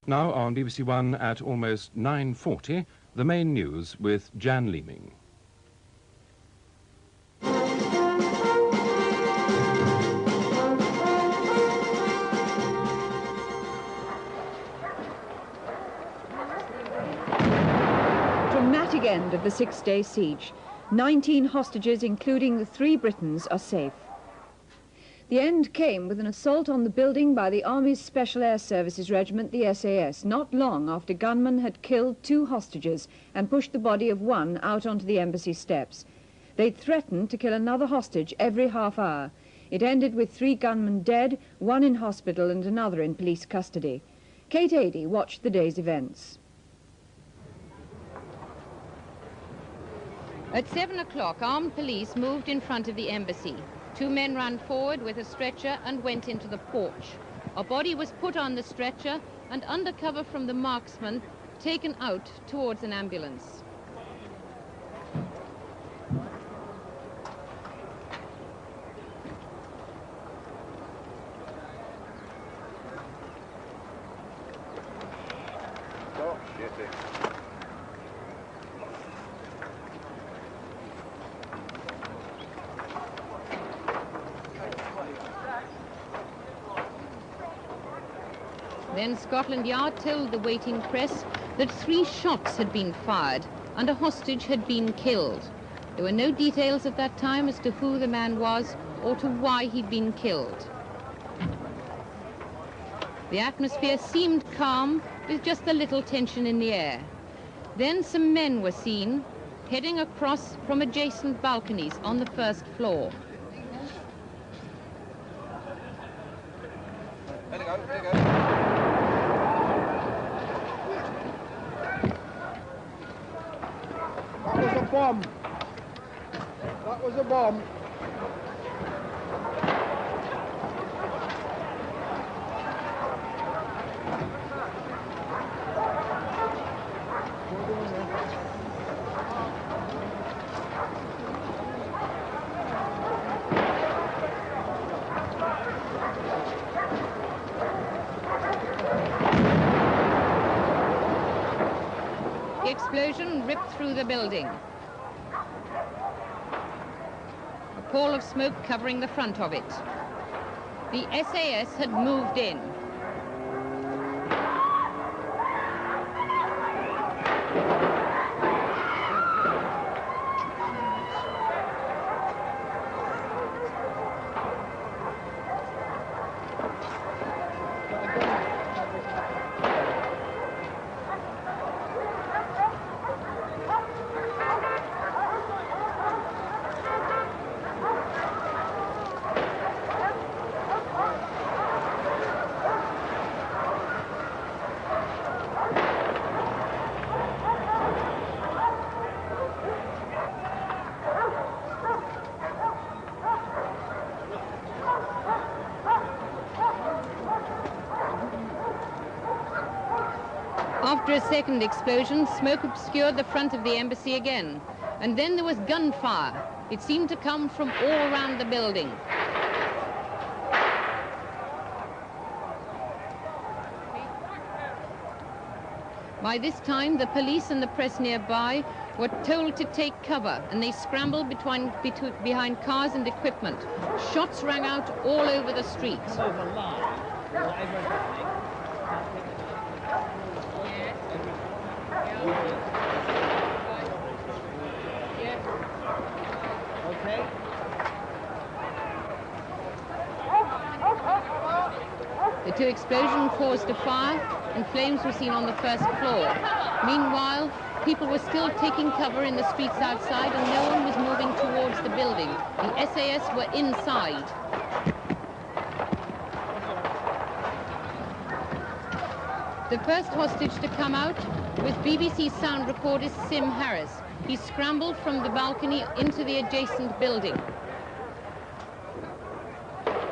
Now on BBC One at almost 9:40, the main news with Jan Leeming. Dramatic end of the six-day siege. 19 hostages, including the 3 Britons, are safe. The end came with an assault on the building by the Army's Special Air Services Regiment, the SAS, not long after gunmen had killed 2 hostages and pushed the body of one out onto the embassy steps. They'd threatened to kill another hostage every half hour. It ended with 3 gunmen dead, 1 in hospital and another in police custody. Kate Adey watched the day's events. At 7 o'clock, armed police moved in front of the embassy. 2 men ran forward with a stretcher and went into the porch. A body was put on the stretcher and, under cover from the marksman, taken out towards an ambulance. Then Scotland Yard told the waiting press that 3 shots had been fired and a hostage had been killed. There were no details at that time as to who the man was or to why he'd been killed. The atmosphere seemed calm, with just a little tension in the air. Then some men were seen heading across from adjacent balconies on the 1st floor. There you go, there you go. That was a bomb. That was a bomb. The explosion ripped through the building. A pall of smoke covering the front of it. The SAS had moved in. After a second explosion, smoke obscured the front of the embassy again. And then there was gunfire. It seemed to come from all around the building. By this time, the police and the press nearby were told to take cover, and they scrambled behind cars and equipment. Shots rang out all over the street. The 2 explosions caused a fire, and flames were seen on the 1st floor. Meanwhile, people were still taking cover in the streets outside, and no one was moving towards the building. The SAS were inside. The first hostage to come out was BBC sound recordist Sim Harris. He scrambled from the balcony into the adjacent building.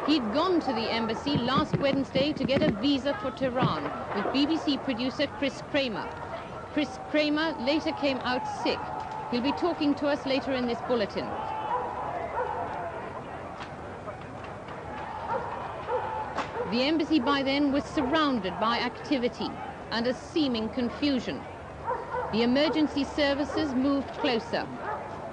He'd gone to the embassy last Wednesday to get a visa for Tehran with BBC producer Chris Kramer. Chris Kramer later came out sick. He'll be talking to us later in this bulletin. The embassy by then was surrounded by activity. and a seeming confusion. The emergency services moved closer.